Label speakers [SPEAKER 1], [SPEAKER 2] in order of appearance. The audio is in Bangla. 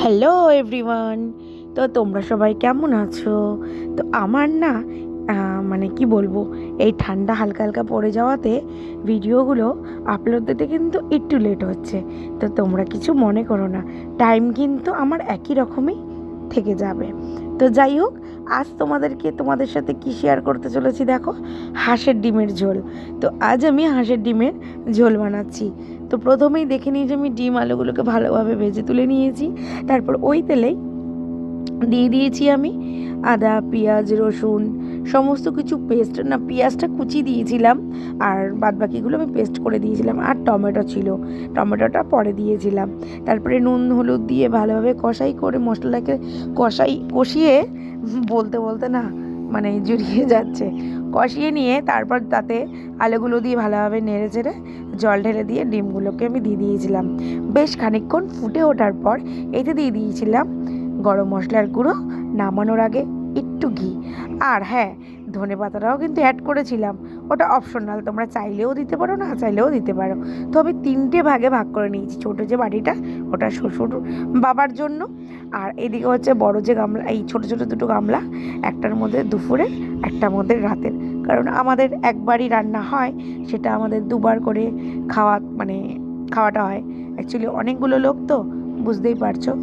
[SPEAKER 1] Hello everyone. তো তোমরা সবাই কেমন আছো? তো আমার না মানে কি বলবো, এই ঠান্ডা হালকা হালকা পড়ে যাওয়াতে ভিডিওগুলো আপলোড দিতে কিন্তু একটু লেট হচ্ছে। তো তোমরা কিছু মনে করো না, টাইম কিন্তু আমার একই রকমই থেকে যাবে। তো যাই হোক, আজ তোমাদের সাথে কি শেয়ার করতে চলেছি দেখো, হাঁসের ডিমের ঝোল। তো আজ আমি হাঁসের ডিমের ঝোল বানাচ্ছি। তো প্রথমেই দেখে নিই যে আমি ডিম আলুগুলোকে ভালোভাবে ভেজে তুলে নিয়েছি। তারপর ওই তেলেই দিয়ে দিয়েছি আমি আদা, পেঁয়াজ, রসুন সমস্ত কিছু পেস্ট, না পেঁয়াজটা কুচি দিয়েছিলাম আর বাদবাকিগুলো আমি পেস্ট করে দিয়েছিলাম। আর টমেটো ছিল, টমেটোটা পরে দিয়েছিলাম। তারপরে নুন হলুদ দিয়ে ভালোভাবে কষাই করে মশলাটাকে কষিয়ে বলতে বলতে না মানে জুড়িয়ে যাচ্ছে, কষিয়ে নিয়ে তারপর তাতে আলুগুলো দিয়ে ভালোভাবে নেড়ে চেড়ে জল ঢেলে দিয়ে ডিমগুলোকে আমি দিয়ে দিয়েছিলাম। বেশ খানিকক্ষণ ফুটে ওঠার পর এতে দিয়ে দিয়েছিলাম গরম মশলার গুঁড়ো, নামানোর আগে একটু ঘি। আর হ্যাঁ, ধনে পাতাটাও কিন্তু অ্যাড করেছিলাম, ওটা অপশনাল, তোমরা চাইলেও দিতে পারো না চাইলেও দিতে পারো। তো আমি 3টে ভাগে ভাগ করে নিয়েছি। ছোটো যে বাটিটা ওটা শ্বশুর বাবার জন্য, আর এদিকে হচ্ছে বড় যে গামলা, এই ছোটো ছোটো দুটো গামলা, একটার মধ্যে দুপুরের, একটার মধ্যে রাতের। কারণ আমাদের একবারই রান্না হয়, সেটা আমাদের দুবার করে খাওয়াটা হয়। অ্যাকচুয়ালি অনেকগুলো লোক তো, বুঝতেই পারছো।